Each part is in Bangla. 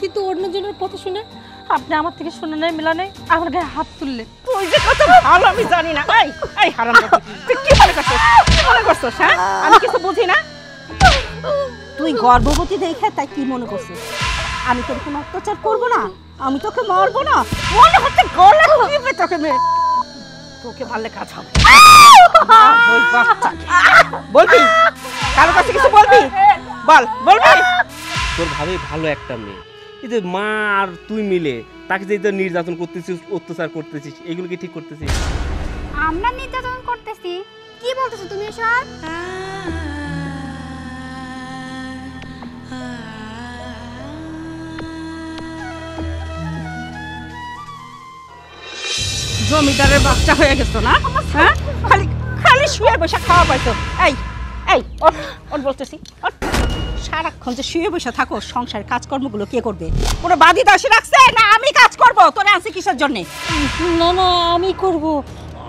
কিন্তু অন্যজনের কথা শুনে আপনি আমার থেকে শুনে নাই মেলা নেই, আমার গায়ে হাত তুললে। তুই যে কত ভালো আমি জানি না। এই হারামজাদা, তুই কি মনে করছিস? কি মনে করছিস? হ্যাঁ, আমি কিছু বুঝি না। তুই গর্ভবতী দেখে তাই কি মনে করছিস? আমি তোর কোনো অত্যাচার করবো না, আমি তোকে মারবো না, মনে হচ্ছে গলা টিপে তোকে মেরে তোকে মারলে কাজ হবে। বলবি কারো কাছে কিছু বলবি? বলবি? তোর ভাবে ভালো একটা মেয়ে, এই যে মা আর তুই মিলে তাকে যে তোর নির্যাতন করতেছিস, অত্যাচার করতেছিস, এগুলো কি ঠিক করতেছিস? আমরা নির্যাতন করতেছি? কি বলতেছো তুমি এসব? জমিদারের বাচ্চা হয়ে গেছো না? হ্যাঁ, খালি খালি শুয়ে বসে খাওয়া পাইতো। এই এই ওর বলতেছি, সারাক্ষণ যে শুয়ে বসে থাকো, সংসারের কাজকর্মগুলো কে করবে? কোনো বাদি দাসী রাখছে না আমি কাজ করব? তোরে আনছি কিসের জন্য? না না, আমি করব,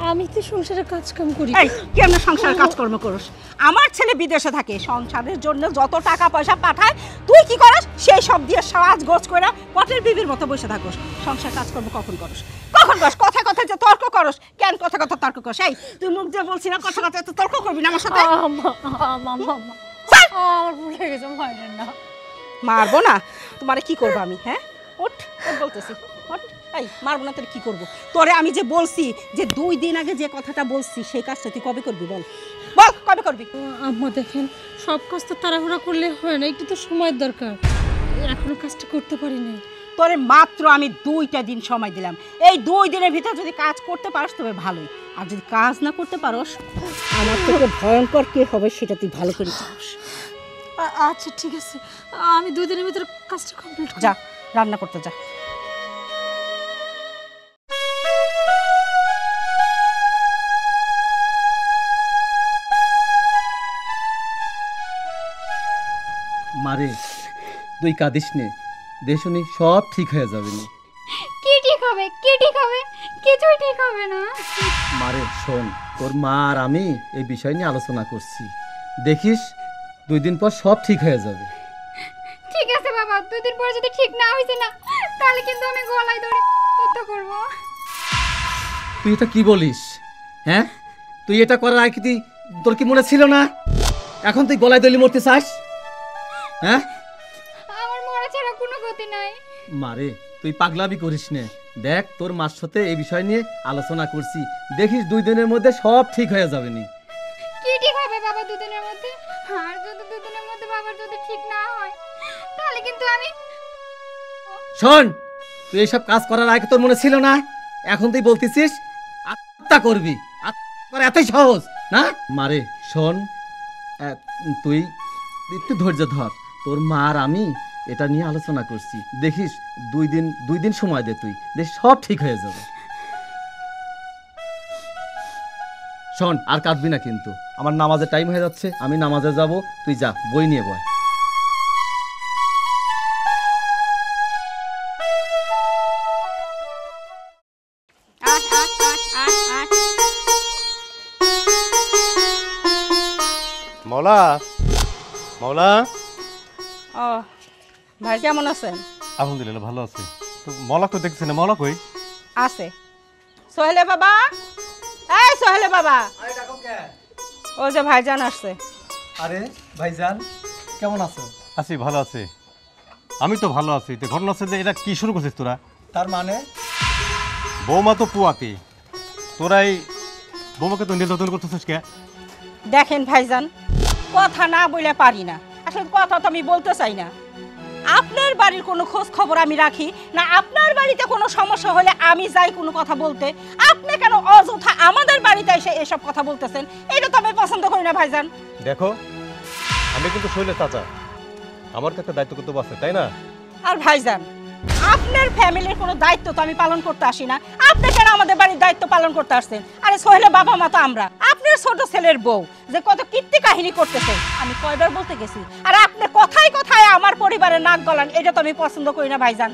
আমি তো সংসারে কাজ কাম করি। এই কেমন সংসারের কাজকর্ম করস? আমার ছেলে বিদেশে থাকে, সংসারের জন্য যত টাকা পয়সা পাঠায় তুই কি করস? সেই সব দিয়ে সাজ গোছ করে পটের বিবির মতো বসে থাকস। সংসার কাজকর্ম কখন করস? কখন করস? কথা কথা যে তর্ক করস কেন? কথা কথা তর্ক করস? এই তুই মুখ দিয়ে বলছি না কথা কথা তর্ক করবি না আমার সাথে? আমার ভুলে গেছে, মারেন না। মারবো না? তোমারে কি করবো আমি? হ্যাঁ, ওঠ বলতেছি, ওঠ। এই মারবো না তোরে কি করবো? তোরে আমি যে বলছি যে 2 দিন আগে যে কথাটা বলছি সেই কাজটা তুই কবে করবি? বল বল, কবে করবি? আম্মা দেখেন, সব কাজ তো তাড়াহুড়া করলে হয় না, একটু তো সময়ের দরকার। এখনো কাজটা করতে পারি নাই। তোরে মাত্র আমি 2টা দিন সময় দিলাম। এই 2 দিনের ভিতরে যদি কাজ করতে পারস তবে ভালোই, আর যদি কাজ না করতে পারস আমার থেকে ভয়ঙ্কর কে হবে সেটা তুই ভালো করে জানিস। আচ্ছা ঠিক আছে, আমি 2 দিনের ভিতরে কাজটা কমপ্লিট করব। যা রান্না করতে যা। মারে তুই কাঁদিস নে, দেশুনি সব ঠিক হয়ে যাবে না। কি ঠিক হবে? কি ঠিক হবে? কিছুই ঠিক হবে না। মারে শোন, তোর মা আর আমি এই বিষয় নিয়ে আলোচনা করছি, দেখিস 2 দিন পর সব ঠিক হয়ে যাবে। ঠিক আছে বাবা, 2 দিন পরে যদি ঠিক না হইছে না তাহলে কিন্তু আমি গলায় দড়ি হত্যা করব। তুই এটা কি বলিস? হ্যাঁ, তুই এটা করার আগে কি তোর কি মনে ছিল না? এখন তুই গলায় দড়ি মরতে চাস? হ্যাঁ, আমার মরা ছাড়া কোনো গতি নাই। মারে তুই পাগলামি করিস নে, দেখ তোর মার সাথে এই বিষয় নিয়ে আলোচনা করছি, দেখিস 2 দিনের মধ্যে সব ঠিক হয়ে যাবে নি। কি ঠিক হবে বাবা 2 দিনের মধ্যে? আর যদি 2 দিনের মধ্যে বাবার যদি ঠিক না হয় তাহলে কিন্তু আমি... শোন, তুই এইসব কাজ করার আগে তোর মনে ছিল না, এখন তুই বলতেছিস আত্মহত্যা করবি। আত্মহত্যা করা এতই সহজ না? মারে শোন, তুই একটু ধৈর্য ধর, তোর মা আর আমি এটা নিয়ে আলোচনা করছি, দেখিস 2 দিন সময় দে, তুই দেখ সব ঠিক হয়ে যাবে। শোন, আর কাঁদবি না কিন্তু, আমার নামাজের টাইম হয়ে যাচ্ছে, আমি নামাজে যাব, তুই যা বই নিয়ে বয়। মৌলা, মৌলা। ও ভাই কেমন আছেন? আলহামদুলিল্লাহ ভালো আছে। তো মলা তো দেখছি না, মলা কই? আছে। সোহেলে বাবা, এই সোহেলে বাবা, ও যে ভাইজান আসছে। আরে ভাইজান কেমন আছো? আছি, ভালো আছি। আমি তো ভালো আছি। তো ঘটনা হচ্ছে যে এটা কি শুরু করছিস তোরা? তার মানে বৌমা তো পুয়াতি, তোরাই বৌমাকে তো নির্যাতন করতেছিস কে? দেখেন ভাইজান, কথা না বলে পারি না, আসলে কথা তো আমি বলতে চাই না। আপনার বাড়ির কোনো খোঁজ খবর আমি রাখি না, আপনার বাড়িতে কোনো সমস্যা হলে আমি যাই কোনো কথা বলতে, আপনি কেন অযথা আমাদের বাড়িতে এসে এসব কথা বলতেছেন? এটা তো আমি পছন্দ করি না ভাইজান। দেখো, আমি কিন্তু শৈলের চাচা, আমার তো একটা দায়িত্ব কর্তব্য আছে, তাই না? আর ভাইজান, আপনার ফ্যামিলির কোনো দায়িত্ব তো আমি পালন করতে আসি না, আপনি কেন আমাদের বাড়ির দায়িত্ব পালন করতে আসছেন? আরে সোহেলের বাবা মা তো আমরা, আপনার ছোট ছেলের বউ যে কত কীর্তি কাহিনী করতেছে আমি কয়বার বলতে গেছি, আর আপনি কথায় কথায় আমার পরিবারের নাক গলান, এটা তো আমি পছন্দ করি না ভাইজান।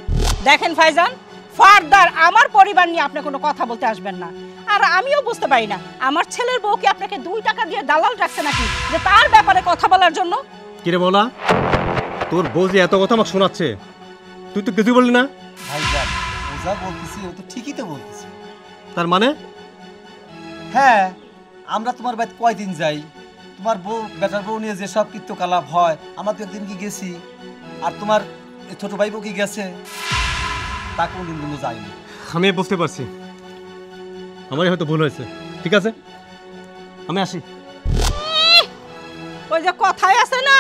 দেখেন ভাইজান, ফার্দার আমার পরিবার নিয়ে আপনি কোনো কথা বলতে আসবেন না। আর আমিও বুঝতে পারি না, আমার ছেলের বউকে আপনাকে 2 টাকা দিয়ে দালাল রাখছে নাকি যে তার ব্যাপারে কথা বলার জন্য? কিরে বলা, তোর বউ যে এত কথা আমাকে শোনাচ্ছে, তুই তো কিছুই বললি না। ভাইজান ও যা বলতেছি ও তো ঠিকই তো বলতেছি। তার মানে হ্যাঁ, আমরা তোমার বাড়িতে কয়দিন যাই, তোমার বউ বেটার বউ নিয়ে যেসব কীর্তকলাপ হয়, আমরা তো একদিন কি গেছি, আর তোমার এই ছোট ভাই বউ কি গেছে, তা কোনদিন কিন্তু যাইনি। আমি বুঝতে পারছি, আমারই হয়তো ভুল হয়েছে। ঠিক আছে, আমি আসি। ওই যে কথাই আছে না,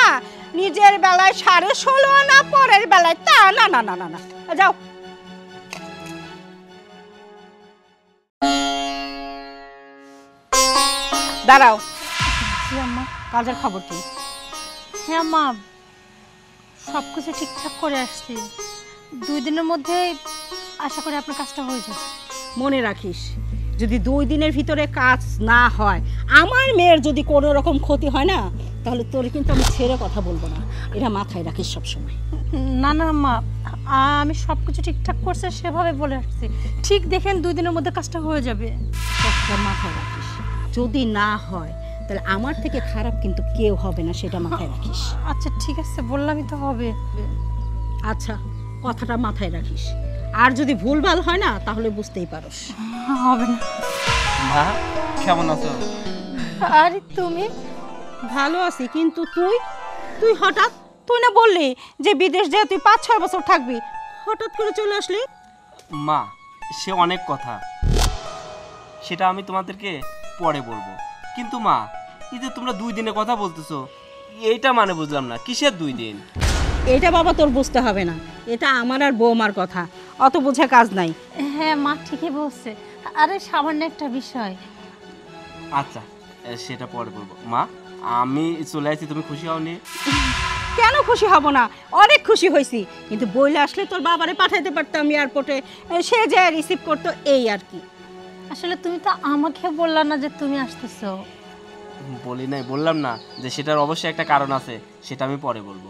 নিজের বেলায় 16.5 আনা, পরের বেলায় তা না না না না না। যাও। দাঁড়াও। জি আম্মা। কাজের খবর কি? হ্যাঁ আম্মা, সব কিছু ঠিকঠাক করে আসছি। 2 দিনের মধ্যে আশা করি আপনার কাজটা হয়ে যাবে। মনে রাখিস, যদি 2 দিনের ভিতরে কাজ না হয়, আমার মেয়ের যদি কোনো রকম ক্ষতি হয় না, তাহলে তোর কিন্তু আমি ছেড়ে কথা বলবো না। এটা মাথায় রাখিস সবসময়। না না আম্মা, আমি সব কিছু ঠিকঠাক করছে সেভাবে বলে আসছি। ঠিক দেখেন 2 দিনের মধ্যে কাজটা হয়ে যাবে। কথা মাথায় রাখিস, যদি না হয় তাহলে আমার থেকে খারাপ কিন্তু কেউ হবে না, সেটা মাথায় রাখিস। আচ্ছা ঠিক আছে, বললামই তো হবে। আচ্ছা, কথাটা মাথায় রাখিস। আর যদি ভুলভাল হয় না, তাহলে বুঝতেই পারোস। হবে না। মা কেমন আছো? আরে তুমি? ভালো আছি, কিন্তু তুই হঠাৎ, তুই না বললি যে বিদেশ যেয়ে তুই 5-6 বছর থাকবি, হঠাৎ করে চলে আসলি? মা সে অনেক কথা, সেটা আমি তোমাদেরকে পরে বলবো। কিন্তু মা, এই যে তোমরা 2 দিনে কথা বলতেছো, এইটা মানে বুঝলাম না, কিসের 2 দিন? এটা বাবা তোর বুঝতে হবে না, এটা আমার আর বৌমার কথা, অত বুঝে কাজ নাই। হ্যাঁ মা ঠিকই বলছে। আরে সামান্য একটা বিষয়। আচ্ছা সেটা পরে বলবো। মা আমি চলে আসছি, তুমি খুশি হওনি? কেন খুশি হব না, অনেক খুশি হয়েছি। কিন্তু বইলে আসলে তোর বাবারে পাঠাইতে পারতাম এয়ারপোর্টে, সে যে রিসিভ করতো, এই আর কি। আসলে তুমি তো আমাকে বললা না যে তুমি আসতেছো। বলি নাই, বললাম না যে সেটার অবশ্যই একটা কারণ আছে, সেটা আমি পরে বলবো।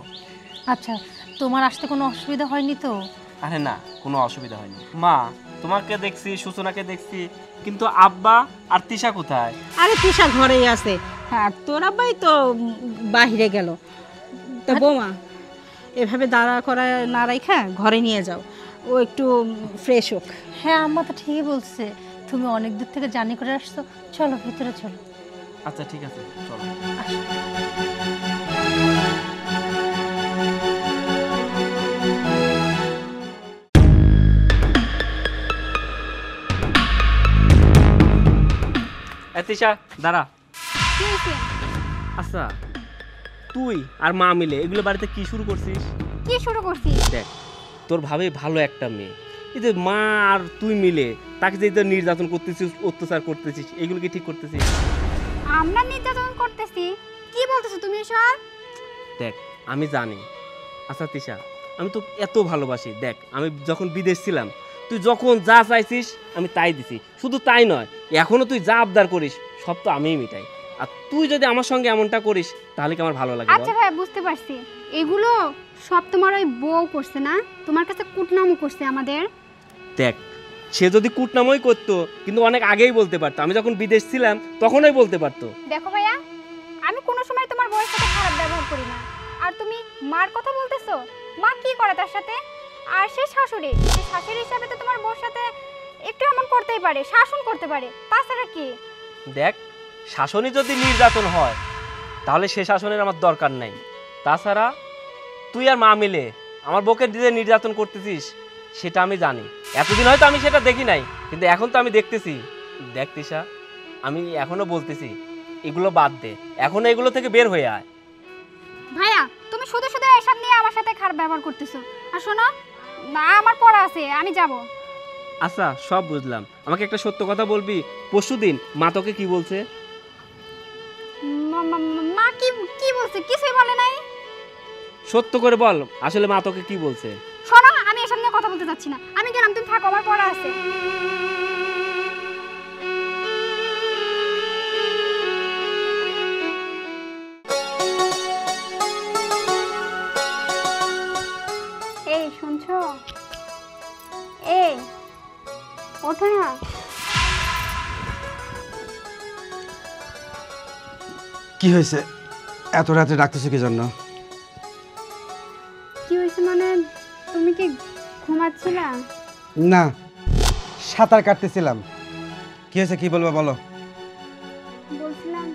আচ্ছা, তোমার আসতে কোনো অসুবিধা হয়নি তো? আরে না, কোনো অসুবিধা হয়নি। মা তোমাকে দেখছি, সূচনাকে দেখছি, কিন্তু আব্বা আর তিশা কোথায়? আরে তিশা ঘরেই আছে। হ্যাঁ, তোর আব্বাই তো বাহিরে গেল। তা বৌমা, এভাবে দাঁড়া করা না রাইখা ঘরে নিয়ে যাও, ও একটু ফ্রেশ হোক। হ্যাঁ আম্মা তো ঠিকই বলছে, তুমি অনেক দূর থেকে জার্নি করে আসছো। চলো ভেতরে চলো। আচ্ছা ঠিক আছে, চলো। তিশা দাঁড়া। কি হয়েছে? আচ্ছা, তুই আর মা মিলে এগুলো বাড়িতে কি শুরু করছিস? কি শুরু করছিস? দেখ, তোর ভাবে ভালো একটা মেয়ে, এই যে মা আর তুই মিলে তাকে যে নির্যাতন করতেছিস, অত্যাচার করতেছিস, এগুলো কি ঠিক করতেছিস? আমরা নির্যাতন করতেছি? কি বলতেছো তুমি এসব? দেখ আমি জানি। আচ্ছা তিশা, আমি তো এত ভালোবাসি। দেখ আমি যখন বিদেশ ছিলাম, তুই যখন যা চাইছিস আমি তাই দিছি। শুধু তাই নয়, এখনো তুই যা আবদার করিস সব তো আমিই মিটাই। আর তুই যদি আমার সঙ্গে এমনটা করিস, তাহলে কি আমার ভালো লাগে? আচ্ছা ভাই, বুঝতে পারছি। এগুলো সব তোমার ওই বউ করছে না? তোমার কাছে কুটনামও করছে আমাদের। দেখ, সে যদি কুটনামই করতো, কিন্তু অনেক আগেই বলতে পারতো। আমি যখন বিদেশ ছিলাম তখনই বলতে পারতো। দেখো ভাইয়া, আমি কোনো সময় তোমার বউয়ের সাথে খারাপ ব্যবহার করি না। আর তুমি মার কথা বলতেছো, মা কি করে তার সাথে? আর সে শাশুড়ি, সে শাশুড়ি হিসাবে তো তোমার বউর সাথে একটু এমন করতেই পারে, শাসন করতে পারে। তাছাড়া কি? দেখ, শাসনই যদি নির্যাতন হয়, তাহলে সে শাসনের আমার দরকার নাই। তাছাড়া তুই আর মা মিলে আমার বউকে দিয়ে নির্যাতন করতেছিস, সেটা আমি জানি। এতদিন হয়তো আমি সেটা দেখি নাই, কিন্তু এখন তো আমি দেখতেছি। দেখ তিশা, আমি এখনো বলতেছি, এগুলো বাদ দে, এখনো এগুলো থেকে বের হয়ে আয়। ভাইয়া, তুমি শুধু শুধু এসব নিয়ে আমার সাথে খারাপ ব্যবহার করতেছো। আর শোনো, না আমার পড়া আছে, আমি যাব। আচ্ছা সব বুঝলাম, আমাকে একটা সত্য কথা বলবি? পরশুদিন মা তোকে কি বলছে? মা কি কি বলছে? কিছুই বলে নাই। সত্য করে বল, আসলে মা তোকে কি বলছে? শোনো, আমি এসব নিয়ে কথা বলতে চাচ্ছি না। আমি গেলাম, তুমি থাকো, আমার পড়া আছে। এই শুনছো? এই ওঠো না। কি হয়েছে? এত রাতে ডাকতেছো কি জন্য? কি হয়েছে মানে, তুমি কি কি ঘুমাচ্ছিলা? না, সাঁতার কাটতেছিলাম। কি হয়েছে, কি বলবো বলো? বলছিলাম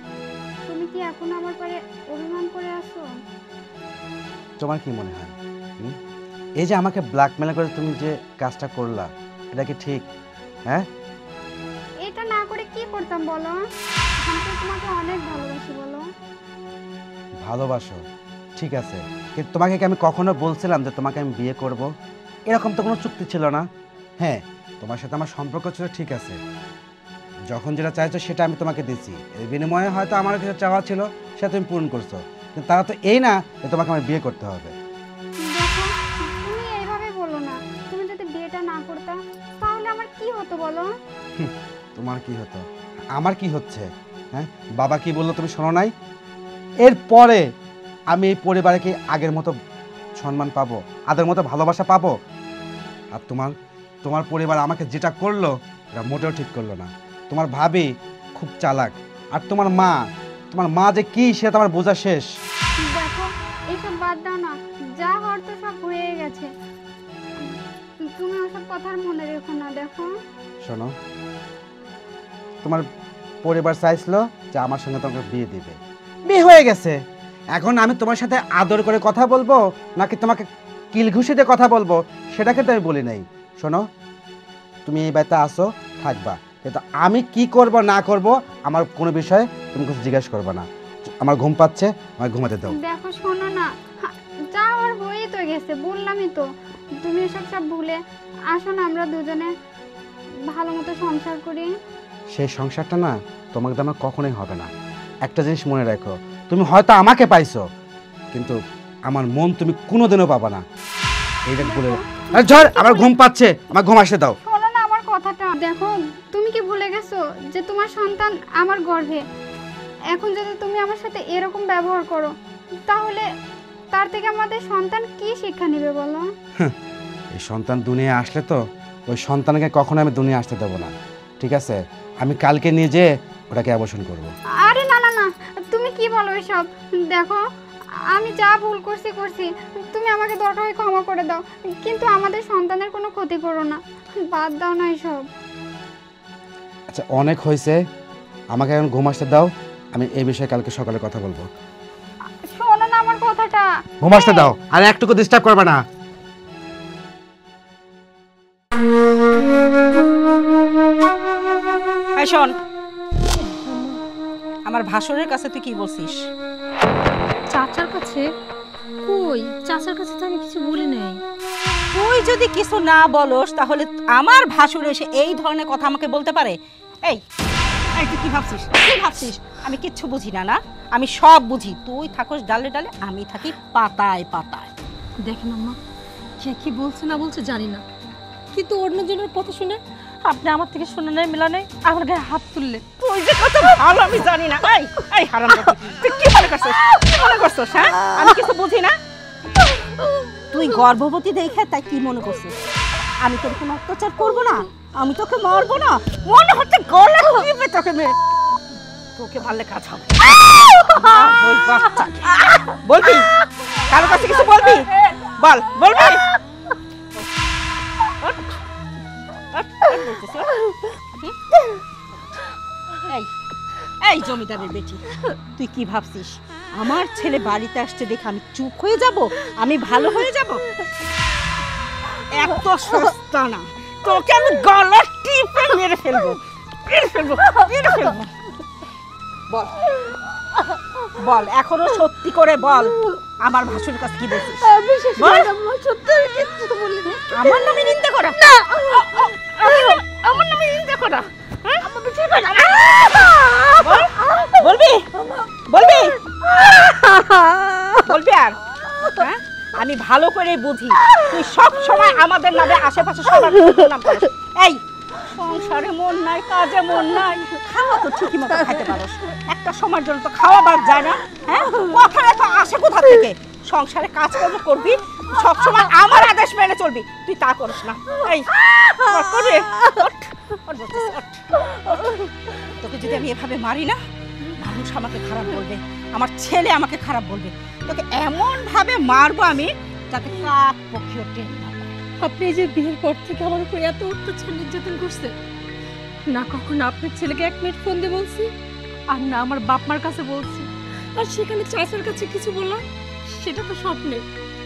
তুমি কি এখন আমার পরে অভিমান করে আছো? তোমার কি মনে হয় এই যে আমাকে ব্ল্যাকমেল করে তুমি যে কাজটা করলা, এটা কি ঠিক? হ্যাঁ, এটা না করে কি করতাম বলো? আমি তো তোমাকে অনেক ভালোবাসি বলো। ভালোবাসো ঠিক আছে, কিন্তু তোমাকে কি আমি কখনো বলছিলাম যে তোমাকে আমি বিয়ে করব? এরকম তো কোনো চুক্তি ছিল না। হ্যাঁ, তোমার সাথে আমার সম্পর্ক ছিল ঠিক আছে, যখন যেটা চাইছো সেটা আমি তোমাকে দিচ্ছি, এর বিনিময়ে হয়তো আমার কিছু চাওয়া ছিল সেটা তুমি পূরণ করছো, কিন্তু তারা তো এই না যে তোমাকে আমার বিয়ে করতে হবে। দেখো তুমি এইভাবে বলো না, তুমি যদি বিয়েটা না করতা তাহলে আমার কি হতো বলো? তোমার কি হতো? আমার কি হচ্ছে? হ্যাঁ, বাবা কি বললো তুমি শোনো নাই? এরপরে আমি এই পরিবারে কি আগের মতো সম্মান পাবো, আগের মতো ভালোবাসা পাবো? আর তোমার পরিবার আমাকে যেটা করলো এটা মোটেও ঠিক করলো না। তোমার ভাবি খুব চালাক, আর তোমার মা যে কি সেটা আমার বোঝা শেষ। দেখো এইসব বাদ দাও না, যা হওয়ার তো সব হয়ে গেছে, তুমি ওসব কথার মনে রেখো না। দেখো শোনো, তোমার পরিবার চাইছিল যে আমার সঙ্গে তোমাকে বিয়ে দিবে, বিয়ে হয়ে গেছে। এখন আমি তোমার সাথে আদর করে কথা বলবো নাকি তোমাকে কিল ঘুষিতে কথা বলবো সেটা কিন্তু আমি বলি নাই। শোনো, তুমি এই বাড়িতে আসো, থাকবা, কিন্তু আমি কি করব না করব আমার কোনো বিষয়ে তুমি কিছু জিজ্ঞাসা করবে না। আমার ঘুম পাচ্ছে, আমায় ঘুমাতে দাও। দেখো শোনো না, যা হওয়ার হয়ে তো গেছে, বললামই তো। তুমি এসব সব ভুলে আসো না, আমরা দুজনে ভালো মতো সংসার করি। সেই সংসারটা না তোমাকে তো আমার কখনোই হবে না। একটা জিনিস মনে রাখো, তুমি হয়তো আমাকে পাইছো, কিন্তু আমার মন তুমি কোনোদিনও পাবা না। এইটা বলে ঝড়, আমার ঘুম পাচ্ছে, আমার ঘুম আসতে দাও। শোনো না আমার কথাটা। দেখো তুমি কি ভুলে গেছো যে তোমার সন্তান আমার গর্ভে? এখন যদি তুমি আমার সাথে এরকম ব্যবহার করো তাহলে তার থেকে আমাদের সন্তান কি শিক্ষা নেবে বলো? এই সন্তান দুনিয়া আসলে তো ওই সন্তানকে কখনো আমি দুনিয়া আসতে দেবো না, ঠিক আছে? আমি কালকে নিয়ে যেয়ে ওটাকে অ্যাবর্শন করবো। আরে না না না, তুমি কি বলো এসব? দেখো আমি যা ভুল করছি তুমি আমাকে দরকার হয় ক্ষমা করে দাও, কিন্তু আমাদের সন্তানের কোনো ক্ষতি করো না, বাদ দাও না এসব। আচ্ছা অনেক হয়েছে, আমাকে এখন ঘুম আসতে দাও, আমি এই বিষয়ে কালকে সকালে কথা বলবো। শোনো না আমার কথাটা। ঘুম আসতে দাও, আর একটুকু ডিস্টার্ব করবে না। এই শোন, আমার ভাসুরের কাছে তুই কি বলছিস? চাচার কাছে? কই, চাচার কাছে তো আমি কিছু বলি নাই। তুই যদি কিছু না বলস তাহলে আমার ভাসুর এসে এই ধরনের কথা আমাকে বলতে পারে? এই এই তুই কি ভাবছিস আমি কিচ্ছু বুঝি না? না, আমি সব বুঝি। তুই থাকস ডালে ডালে, আমি থাকি পাতায় পাতায়। দেখেন আম্মা, কে কি বলছে না বলছে জানি না, কিন্তু অন্যজনের কথা শুনে আপনি আমার থেকে শুনে নেই, মেলা নেই, আমার গায়ে হাত তুললে। তুই যে কত ভালো আমি জানি না। এই হারাম, তুই কি মনে করছিস? হ্যাঁ, আমি কিছু বুঝি না? তুই গর্ভবতী দেখে তাই কি মনে করছিস আমি তোর কোনো অত্যাচার করবো না? আমি তোকে মারবো না? মনে হচ্ছে গলা টিপে তোকে মেরে তোকে মারলে কাজ হবে। ওই বাচ্চা, বলবি কারো কাছে কিছু বলবি? বলবি? এই জমিদারের বেটি, তুই কি ভাবছিস আমার ছেলে বাড়িতে আসছে দেখে আমি চুপ হয়ে যাব, আমি ভালো হয়ে যাব? এত সস্তা না, তোকে আমি গলা টিপে মেরে ফেলবো। বল এখনো সত্যি করে বল, আমার ভাসুরের কাছে কি বলছিস? আমার নামে নিন্দা করা? আমার নামে নিন্দা করা? বলবি আর? হ্যাঁ, আমি ভালো করে বুঝি তুই সব সময় আমাদের নামে আশেপাশে সবার নাম করিস। এই সংসারে মন নাই, কাজে মন নাই, খাওয়া তো ঠিকই মতো খাইতে পারোস, একটা সময়ের জন্য তো খাওয়া বাদ যায় না। হ্যাঁ, কথাটা তো আসে কোথা থেকে? সংসারে কাজকর্ম করবি, সব সময় আমার আদেশ মেনে চলবি, তুই তা করিস না। এই তোকে যদি আমি এভাবে মারি না, মানুষ আমাকে খারাপ বলবে, আমার ছেলে আমাকে খারাপ বলবে। তোকে এমন ভাবে মারবো আমি যাতে কাক পক্ষীও টের না পায়। আপনি এই যে বিয়ের পর থেকে আমার উপর এত অত্যাচার নির্যাতন করছেন, না কখনো আপনার ছেলেকে 1 মিনিট ফোন দিয়ে বলছি, আর না আমার বাপ মার কাছে বলছি, আর সেখানে চাচার কাছে কিছু বললাম সেটা তো স্বপ্নে।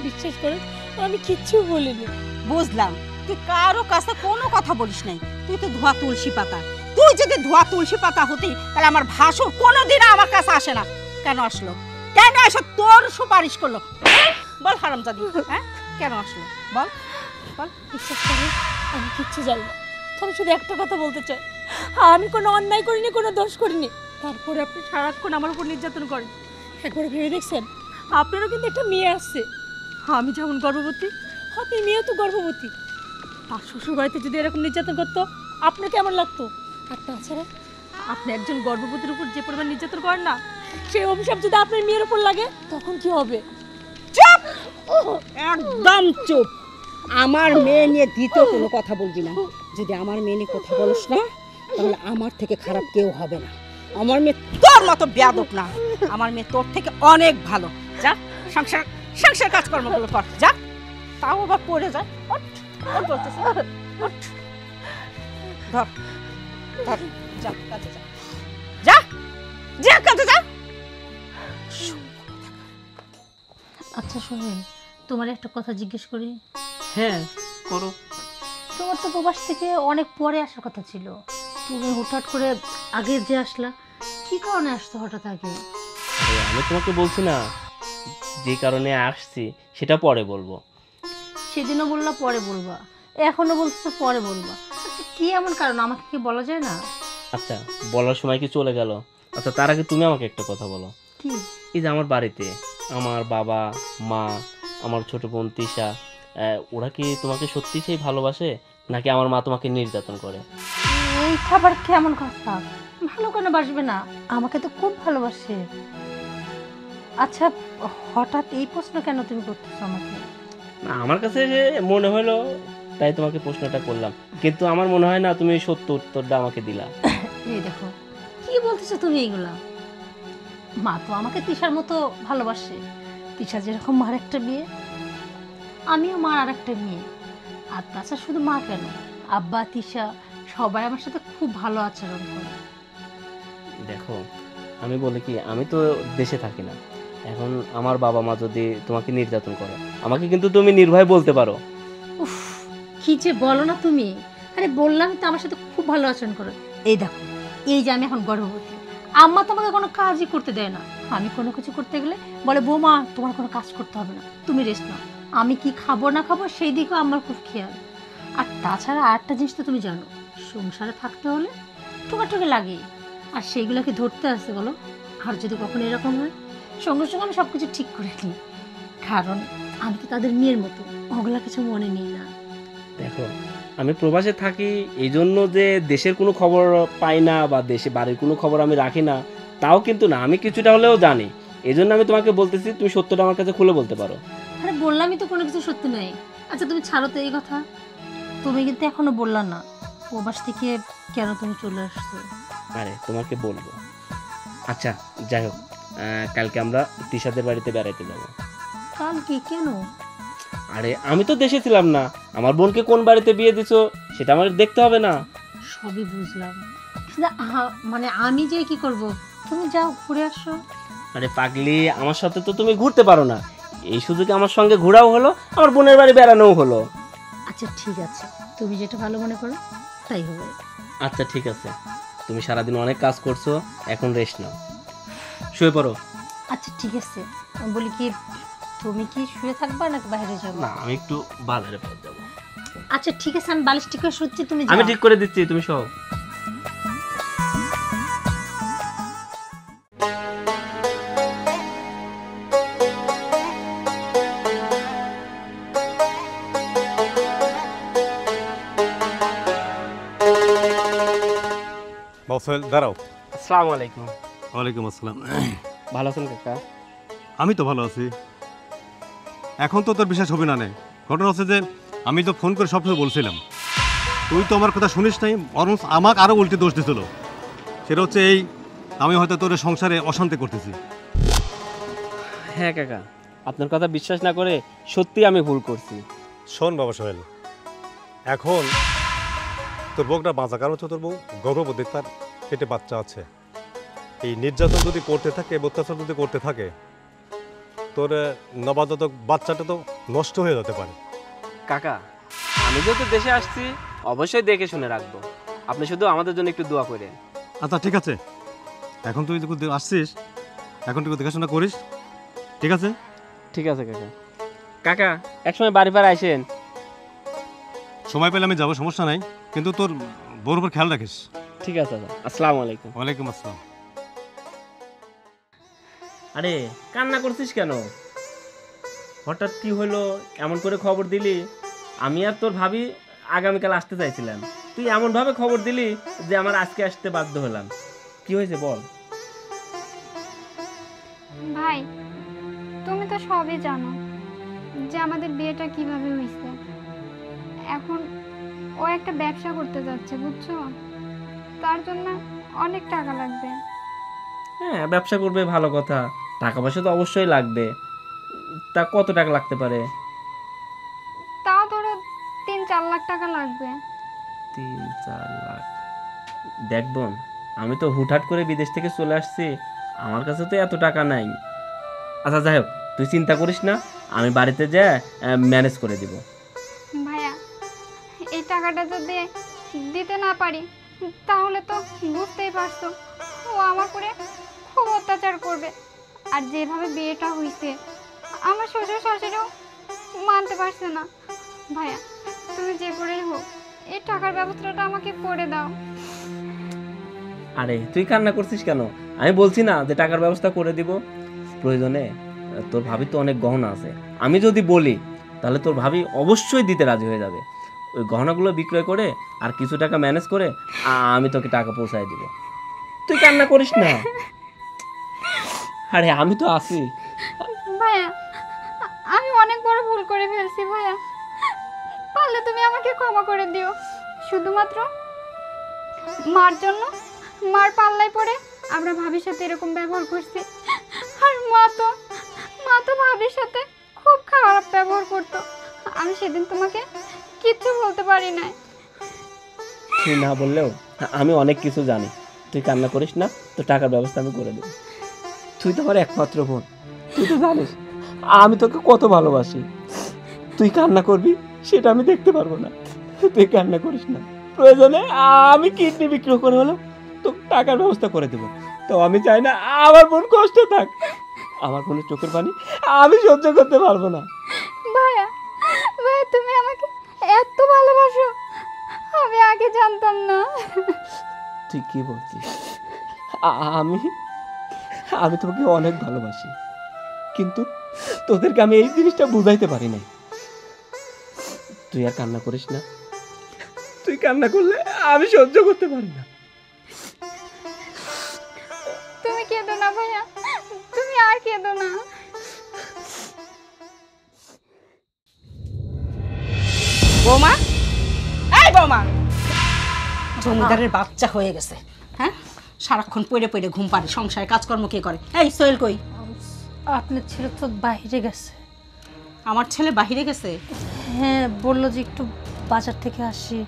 বিশ্বাস করেন আমি কিচ্ছু বলিনি। বুঝলাম, তুই কারো কাছে কোনো কথা বলিস নাই, তুই তো ধোয়া তুলসী পাতা। তুই যদি ধোয়া তুলসী পাতা হতি তাহলে আমার ভাসুর কোনোদিন আমার কাছে আসে না। কেন আসলো? কেন এসে তোর সুপারিশ করলো? বল হারামজাদি, হ্যাঁ কেন আসলো বল বল। বিশ্বাস করেন আমি কিচ্ছু জানি না, তবে শুধু একটা কথা বলতে চাই, আমি কোনো অন্যায় করিনি, কোনো দোষ করিনি, তারপরে আপনি সারাক্ষণ আমার উপর নির্যাতন করেন। একবার ভেবে দেখছেন আপনারও কিন্তু একটা মেয়ে আসছে, আমি যেমন গর্ভবতী আপনি মেয়েও তো গর্ভবতী, আর শ্বশুর বাড়িতে যদি এরকম নির্যাতন করতো আপনার কেমন লাগতো? আর তাছাড়া আপনি একজন গর্ভবতীর উপর যে পরিমাণ নির্যাতন করেন না, সেই অভিশাপ যদি আপনার মেয়ের উপর লাগে তখন কি হবে? চুপ, একদম চুপ। আমার মেয়ে নিয়ে দ্বিতীয় কোনো কথা বলবি না। যদি আমার মেয়ে নিয়ে কথা বলিস না তাহলে আমার থেকে খারাপ কেউ হবে না। আমার মেয়ে তোর মতো বেয়াদব না, আমার মেয়ে তোর থেকে অনেক ভালো। যা সংসার সংসার কাজকর্মগুলো কর, যা। তাও আবার পড়ে যায়। ওঠ, ওঠ বলতেছি, ওঠ। ধর ধর, যা কাজে যা, যা যা কাজে যা। আচ্ছা শোনেন, তোমার একটা কথা জিজ্ঞেস করি। হ্যাঁ করো। তোমার তো প্রবাস থেকে অনেক পরে আসার কথা ছিল, তুমি হুটহাট করে আগে যে আসলা, কি কারণে আসতো হঠাৎ আগে? আরে আমি তোমাকে বলছি না যে কারণে আসছি সেটা পরে বলবো। সেদিনও বললা পরে বলবা, এখনো বলছো পরে বলবা। আচ্ছা কি এমন কারণ আমাকে কি বলা যায় না? আচ্ছা বলার সময় কি চলে গেল? আচ্ছা তার আগে তুমি আমাকে একটা কথা বলো। কি? এই যে আমার বাড়িতে আমার বাবা মা, আমার ছোট বোন তিশা, ওরা কি তোমাকে সত্যি সেই ভালোবাসে, নাকি আমার মা তোমাকে নির্যাতন করে? এই খাবার কেমন কথা? ভালো কেন বাসবে না, আমাকে তো খুব ভালোবাসে। আচ্ছা হঠাৎ এই প্রশ্ন কেন তুমি করতেছো আমাকে? না আমার কাছে যে মনে হলো তাই তোমাকে প্রশ্নটা করলাম, কিন্তু আমার মনে হয় না তুমি সত্য উত্তরটা আমাকে দিলা। এই দেখো কি বলতেছো তুমি এইগুলা। মা তো আমাকে তিশার মতো ভালোবাসে, তিশা যেরকম মার একটা মেয়ে, আমিও মার আর একটা মেয়ে। আর তাছাড়া শুধু মা কেন, আব্বা তিশা সবাই আমার সাথে খুব ভালো আচরণ করে। দেখো আমি বলি কি, আমি তো দেশে থাকি না, এখন আমার বাবা মা যদি তোমাকে নির্যাতন করে আমাকে কিন্তু তুমি নির্ভয়ে বলতে পারো। উফ কি যে বলো না তুমি। আরে বললাম তো আমার সাথে খুব ভালো আচরণ করে। এই দেখো এই যে আমি এখন গর্ভবতী, আম্মা তোমাকে কোনো কাজই করতে দেয় না। আমি কোনো কিছু করতে গেলে বলে বৌমা তোমার কোনো কাজ করতে হবে না, তুমি রেস্ট নাও। আমি কি খাবো না খাবো সেই দিকেও আমার খুব খেয়াল। আর তাছাড়া আরেকটা জিনিস তো তুমি জানো, সংসারে থাকতে হলে টুকাটুকি লাগে, আর সেইগুলোকে ধরতে আসছে বলো। আর যদি কখনো এরকম হয় সঙ্গে সঙ্গে আমি সব কিছু ঠিক করে নিই, কারণ আমি তো তাদের মেয়ের মতো, ওগুলা কিছু মনে নিই না। দেখো আমি প্রবাসে থাকি এই জন্য যে দেশের কোনো খবর পাই না বা দেশে বাড়ির কোনো খবর আমি রাখি না তাও কিন্তু না, আমি কিছুটা হলেও জানি। এই জন্য আমি তোমাকে বলতেছি তুমি সত্যটা আমার কাছে খুলে বলতে পারো। আরে বললামই তো কোনো কিছু সত্যি নাই। আচ্ছা তুমি ছাড়ো তো এই কথা, তুমি কিন্তু এখনো বললা না প্রবাস থেকে কেন তুমি চলে আসছো। আরে তোমাকে বলবো। আচ্ছা যাই হোক, কালকে আমরা তিশাদের বাড়িতে বেড়াইতে যাব। কাল কি কেন? আরে আমি তো দেশে ছিলাম না, আমার বোনকে কোন বাড়িতে বিয়ে দিছো সেটা আমার দেখতে হবে না? সবই বুঝলাম, কিন্তু মানে আমি যে কি করব, তুমি যাও ঘুরে আসো। আরে পাগলি, আমার সাথে তো তুমি ঘুরতে পারো না, এই সুযোগে আমার সঙ্গে ঘোরাও হলো, আমার বোনের বাড়ি বেড়ানোও হলো। আচ্ছা ঠিক আছে, তুমি যেটা ভালো মনে করো তাই হবে। আচ্ছা ঠিক আছে, তুমি সারাদিন অনেক কাজ করছো, এখন রেস্ট নাও, শুয়ে পড়ো। আচ্ছা ঠিক আছে, আমি বলি কি তুমি কি শুয়ে থাকবা নাকি বাইরে যাবো? না আমি একটু বাজারে পর যাবো। আচ্ছা ঠিক আছে, আমি বালিশ ঠিক করে শুচ্ছি, তুমি আমি যাও। ঠিক করে দিচ্ছি, তুমি সব। বাউসাইল দাঁড়াও। আসসালামু আলাইকুম। ওয়ালাইকুম আসসালাম। ভালো আছেন কাকা? আমি তো ভালো আছি। এখন তো তোর বিশ্বাস হবে না। ঘটনা হচ্ছে যে আমি তো ফোন করে সবসময় বলছিলাম, তুই তো আমার কথা শুনিস নাই, বরং আমাকে আরও উল্টে দোষ দিছিল। সেটা হচ্ছে এই, আমি হয়তো তোর সংসারে অশান্তি করতেছি। হ্যাঁ কাকা, আপনার কথা বিশ্বাস না করে সত্যি আমি ভুল করছি। শোন বাবা সোহেল, এখন তোর বউটা বাঁচা, কারণ হচ্ছে তোর বউ গর্ভবতী, তার পেটে বাচ্চা আছে। এই নির্যাতন যদি করতে থাকে, অত্যাচার যদি করতে থাকে, তোর নবজাতক বাচ্চাটা তো নষ্ট হয়ে যেতে পারে। কাকা, আমি যেহেতু দেশে আসছি অবশ্যই দেখে শুনে রাখবো। আপনি শুধু আমাদের জন্য একটু দোয়া করেন। আচ্ছা ঠিক আছে, এখন তুই আসছিস, এখন তুই দেখাশোনা করিস, ঠিক আছে? ঠিক আছে কাকা। কাকা একসময় বাড়ি পাড়ে আসেন। সময় পেলে আমি যাবো, সমস্যা নাই, কিন্তু তোর বউর উপর খেয়াল রাখিস। ঠিক আছে দাদা, আসসালামু আলাইকুম। ওয়ালাইকুম আসসালাম। আরে কান্না করছিস কেন? হঠাৎ কি হলো, এমন করে খবর দিলি? আমি আর তোর ভাবি আগামীকাল আসতে চাইছিলাম, তুই এমনভাবে খবর দিলি যে আমার আজকে আসতে বাধ্য হলাম। কি হয়েছে বল। ভাই তুমি তো সবই জানো যে আমাদের বিয়েটা কিভাবে হয়েছে। এখন ও একটা ব্যবসা করতে যাচ্ছে, বুঝছো? তার জন্য অনেক টাকা লাগবে। হ্যাঁ, ব্যবসা করবে, ভালো কথা, টাকা পয়সা তো অবশ্যই লাগবে। তা কত টাকা লাগতে পারে? তাও ধরো 3-4 লাখ টাকা লাগবে। 3-4 লাখ? দেখ বোন, আমি তো হুটহাট করে বিদেশ থেকে চলে আসছি, আমার কাছে তো এত টাকা নাই। আচ্ছা যাই হোক, তুই চিন্তা করিস না, আমি বাড়িতে যা ম্যানেজ করে দিব। ভাইয়া এই টাকাটা যদি দিতে না পারি তাহলে তো বুঝতেই পারছো ও আমার করে খুব অত্যাচার করবে। আর যেভাবে বিয়েটা হয়েছে আমার শ্বশুর শাশুড়িও মানতে পারছে না। ভাইয়া তুমি যে করেই হোক এই টাকার ব্যবস্থাটা আমাকে করে দাও। আরে তুই কান্না করছিস কেন? আমি বলছি না যে টাকার ব্যবস্থা করে দিব। প্রয়োজনে তোর ভাবি তো অনেক গহনা আছে, আমি যদি বলি তাহলে তোর ভাবি অবশ্যই দিতে রাজি হয়ে যাবে। ওই গহনাগুলো বিক্রয় করে আর কিছু টাকা ম্যানেজ করে আমি তোকে টাকা পৌঁছায় দিব। তুই কান্না করিস না। আরে আমি তো আছি। ভাইয়া আমি অনেক বড় ভুল করে ফেলছি ভাইয়া, পারলে তুমি আমাকে ক্ষমা করে দিও। শুধুমাত্র মার জন্য, মার পাল্লায় পড়ে আমরা ভাবির সাথে এরকম ব্যবহার করছি। আর মা তো ভাবির সাথে খুব খারাপ ব্যবহার করতো। আমি সেদিন তোমাকে কিচ্ছু বলতে পারি না। তুই না বললেও আমি অনেক কিছু জানি। তুই কান্না করিস না, তো টাকার ব্যবস্থা আমি করে দেব। তুই তো আমার একমাত্র বোন, তুই তো জানিস আমি তোকে কত ভালোবাসি। তুই কান্না করবি সেটা আমি দেখতে পারবো না। তুই কান্না করিস না, প্রয়োজনে আমি কিডনি বিক্রি করে হলো তো টাকার ব্যবস্থা করে দেবো। তো আমি চাই না আমার বোন কষ্ট থাক। আমার বোনের চোখের পানি আমি সহ্য করতে পারবো না। ভাইয়া ভাইয়া তুমি আমাকে এত ভালোবাসো আমি আগে জানতাম না। তুই কি বলছিস? আমি তোমাকে অনেক ভালোবাসি, কিন্তু তোদেরকে আমি এই জিনিসটা বুঝাইতে পারি নাই। তুই আর কান্না করিস না, তুই কান্না করলে আমি সহ্য করতে পারি না। তুমি কেঁদো না ভাইয়া, তুমি আর কেঁদো না। বৌমা, এই বৌমা, জমিদারের বাচ্চা হয়ে গেছে। হ্যাঁ, সারাক্ষণ পড়ে পড়ে ঘুম পাড়ে, সংসারে কাজকর্ম কে করে? এই সোহেল কই? আপনার ছেলে তো বাইরে গেছে। আমার ছেলে বাহিরে গেছে? হ্যাঁ, বললো যে একটু বাজার থেকে আসি।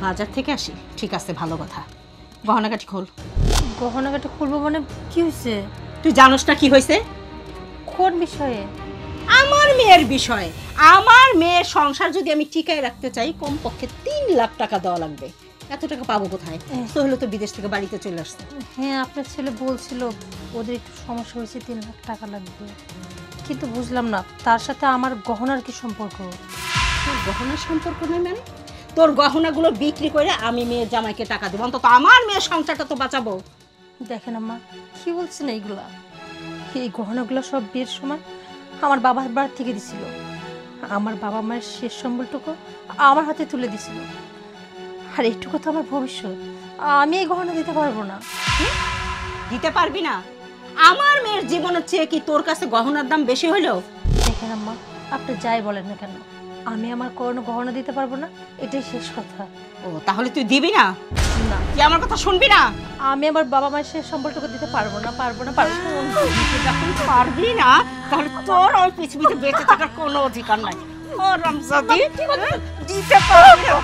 বাজার থেকে আসি? ঠিক আছে, ভালো কথা। গহনাগাটি খোল। গহনাগাটি খুলবো মানে কি হয়েছে? তুই জানোস না কি হয়েছে? কোন বিষয়ে? আমার মেয়ের বিষয়ে। আমার মেয়ের সংসার যদি আমি টিকায় রাখতে চাই কমপক্ষে 3 লাখ টাকা দেওয়া লাগবে। এত টাকা পাবো কোথায়? সোহেল তো বিদেশ থেকে বাড়িতে চলে আসছে। হ্যাঁ, আপনার ছেলে বলছিল ওদের একটু সমস্যা হয়েছে, 3 লাখ টাকা লাগবে, কিন্তু বুঝলাম না তার সাথে আমার গহনার কি সম্পর্ক। তোর গহনার সম্পর্ক নেই মানে? তোর গহনাগুলো বিক্রি করে আমি মেয়ের জামাইকে টাকা দেবো, অন্তত আমার মেয়ের সংসারটা তো বাঁচাবো। দেখেন আম্মা, কি বলছেন এইগুলা? এই গহনাগুলো সব বিয়ের সময় আমার বাবার বাড়ি থেকে দিছিল। আমার বাবা মায়ের শেষ সম্বলটুকু আমার হাতে তুলে দিছিল। আর এইটুকু তো আমার ভবিষ্যৎ, আমি এই গহনা দিতে পারবো না। দিতে পারবি না? আমার মেয়ের জীবনের চেয়ে কি তোর কাছে গহনার দাম বেশি হলো? দেখেন আম্মা, আপনি যাই বলেন না কেন, আমি আমার কোনো গহনা দিতে পারবো না, এটাই শেষ কথা। ও, তাহলে তুই দিবি না? না, তুই আমার কথা শুনবি না? আমি আমার বাবা মায়ের শেষ সম্বলটুকু দিতে পারবো না। যখন পারবি না তাহলে তোর ওই পৃথিবীতে বেঁচে থাকার কোনো অধিকার নাই। ও রামজাদি, দিতে পারবি না?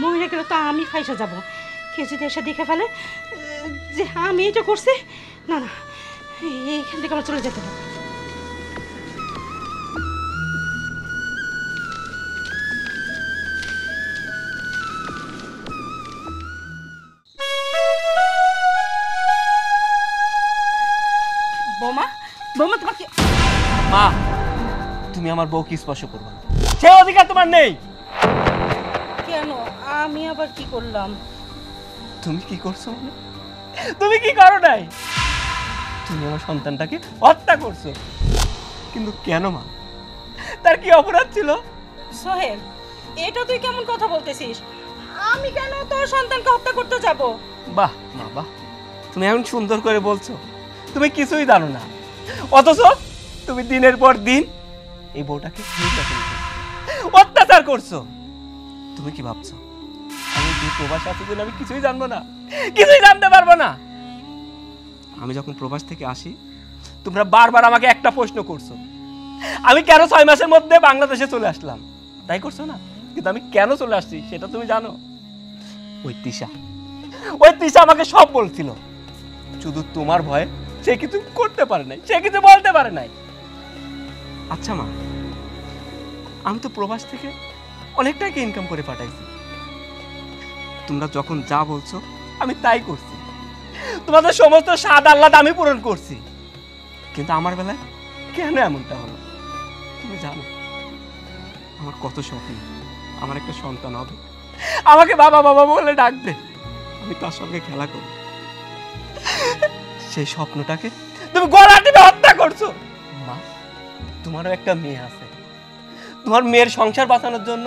মহিলা গেলে তো আমি ফাইসা যাব। কেউ যদি এসে দেখে ফেলে যে আমি এটা করছি, না না, এইখান থেকে আমার চলে যেতে হবে। বৌমা, বৌমা তোমার কি? মা, তুমি আমার বউকে স্পর্শ করবে না, সে অধিকার তোমার নেই। কেন? আমি আবার কি করলাম? তুমি কি করছো? তুমি কি করো নাই? তুমি আমার সন্তানটাকে হত্যা করছো। কিন্তু কেন মা? তার কি অপরাধ ছিল? সোহেল, এটা তুই কেমন কথা বলতেছিস? আমি কেন তোর সন্তানকে হত্যা করতে যাব? বাহ মা বাহ, তুমি এমন সুন্দর করে বলছো, তুমি কিছুই জানো না, অথচ তুমি দিনের পর দিন এই বউটাকে অত্যাচার করছো। তুমি কি ভাবছো আমি যে প্রবাসে আছি আমি কিছুই জানবো না, কিছুই জানতে পারবো না? আমি যখন প্রবাস থেকে আসি তোমরা বারবার আমাকে একটা প্রশ্ন করছো, আমি কেন 6 মাসের মধ্যে বাংলাদেশে চলে আসলাম, তাই করছো না? কিন্তু আমি কেন চলে আসছি সেটা তুমি জানো? ওই তিশা আমাকে সব বলছিল, শুধু তোমার ভয়ে সে কিছু করতে পারে নাই, সে কিছু বলতে পারে নাই। আচ্ছা মা, আমি তো প্রবাস থেকে অনেক টাকা ইনকাম করে পাঠাইছি, তোমরা যখন যা বলছো আমি তাই করছি, তোমাদের সমস্ত স্বাদ আহ্লাদ আমি পূরণ করছি। কিন্তু আমার বেলায় কেন এমনটা হলো তুমি জানো? আমার কত স্বপ্ন আমার একটা সন্তান হবে, আমাকে বাবা বাবা বলে ডাকবে, আমি তার সঙ্গে খেলা করব। সেই স্বপ্নটাকে তুমি গলা টিপে হত্যা করছো। মা, তোমারও একটা মেয়ে আছে, তোমার মেয়ের সংসার বাঁচানোর জন্য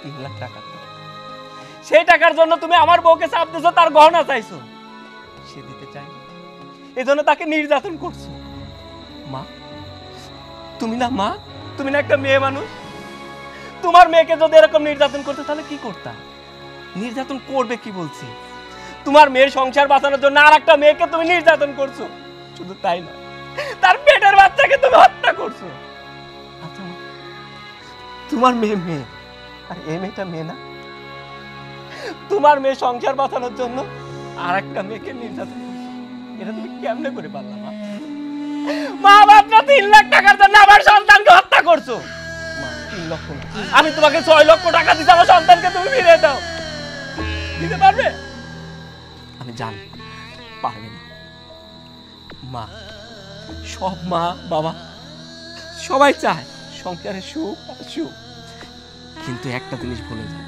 3 লাখ টাকা, সেই টাকার জন্য তুমি আমার বউকে চাপ দিছো, তার গহনা চাইছো, সে দিতে চাই, এই জন্য তাকে নির্যাতন করছো। মা, তুমি না মা, তুমি না একটা মেয়ে মানুষ? তোমার মেয়েকে যদি এরকম নির্যাতন করতে তাহলে কি করতা? নির্যাতন করবে কি বলছি, তোমার মেয়ের সংসার বাঁচানোর জন্য আর একটা মেয়েকে তুমি নির্যাতন করছো। শুধু তাই না, তার পেটের বাচ্চাকে তুমি হত্যা করছো। আচ্ছা মা, তোমার মেয়ে আর এই মেয়েটা মেয়ে না? তোমার মেয়ে সংসার বাঁচানোর জন্য আর একটা মেয়েকে নির্যাতন করছো, এটা তুমি কেমনে করে পারলা মা? মা, মাত্র 3 লাখ টাকার জন্য আমার সন্তানকে হত্যা করছো। মা, 3 লক্ষ না, আমি তোমাকে 6 লক্ষ টাকা দিতে আমার সন্তানকে তুমি ফিরিয়ে দাও, দিতে পারবে? আমি জানি পারবে না মা। সব মা বাবা সবাই চায় সংসারে সুখ আর সুখ, কিন্তু একটা জিনিস ভুলে যায়,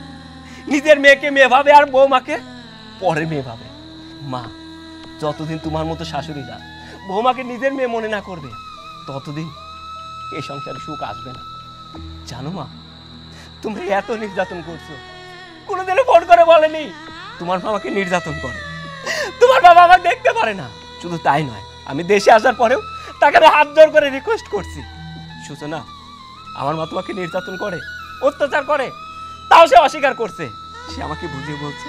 নিজের মেয়েকে মেয়ে ভাবে আর বৌমাকে পরের মেয়ে ভাবে। মা, যতদিন তোমার মতো শাশুড়িরা বৌমাকে নিজের মেয়ে মনে না করবে ততদিন এই সংসারে সুখ আসবে না। জানো মা, তুমি এত নির্যাতন করছো, কোনোদিনও ফোন করে বলেনি তোমার বাবাকে নির্যাতন করে, তোমার বাবা আমাকে দেখতে পারে না। শুধু তাই নয়, আমি দেশে আসার পরেও তাকে আমি হাত জোর করে রিকোয়েস্ট করছি, সূচনা আমার মা তোমাকে নির্যাতন করে, অত্যাচার করে, তাও সে অস্বীকার করছে। সে আমাকে বুঝিয়ে বলছে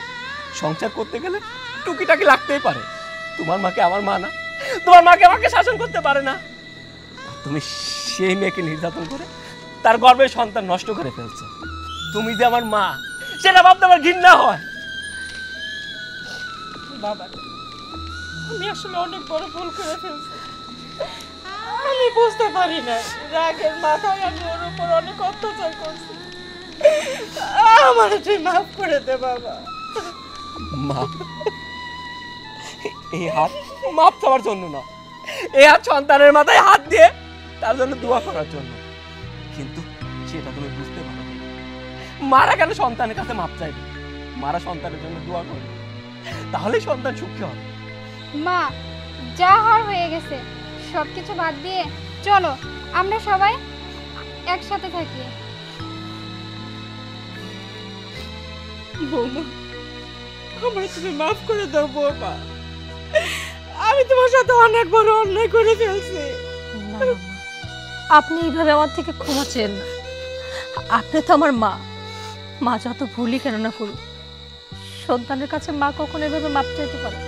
সংসার করতে গেলে টুকিটাকি লাগতেই পারে, তোমার মাকে আমার মা না, তোমার মাকে আমাকে শাসন করতে পারে না। তুমি সেই মেয়েকে নির্যাতন করে তার গর্ভের সন্তান নষ্ট করে ফেলছো। তুমি যে আমার মা সেটা ভাবতে আমার ঘৃণা হয়। বাবা, আমি আসলে অনেক বড় ভুল করে ফেলছি, আমি বুঝতে পারি না, রাগের মাথায় আমি ওর উপর অনেক অত্যাচার করছি, আমার তুই মাফ করে দে বাবা। মা, এই হাত মাপ চাওয়ার জন্য না, এই হাত সন্তানের মাথায় হাত দিয়ে তার জন্য দোয়া করার জন্য। কিন্তু সেটা তুমি বুঝতে পারো, মারা কেন সন্তানের কাছে মাপ চাইবে? মারা সন্তানের জন্য দোয়া করবে, তাহলেই সন্তান সুখী হবে। মা, যা হওয়ার হয়ে গেছে, সবকিছু বাদ দিয়ে চলো আমরা সবাই একসাথে থাকি। বৌমা, আমার তুমি মাফ করে দাও বৌমা, আমি তোমার সাথে অনেক বড় অন্যায় করে ফেলছি। আপনি এইভাবে আমার থেকে ক্ষমা চেন না, আপনি তো আমার মা, মা যত ভুলই কেন না করুক, সন্তানের কাছে মা কখনো এভাবে মাপ চাইতে পারে?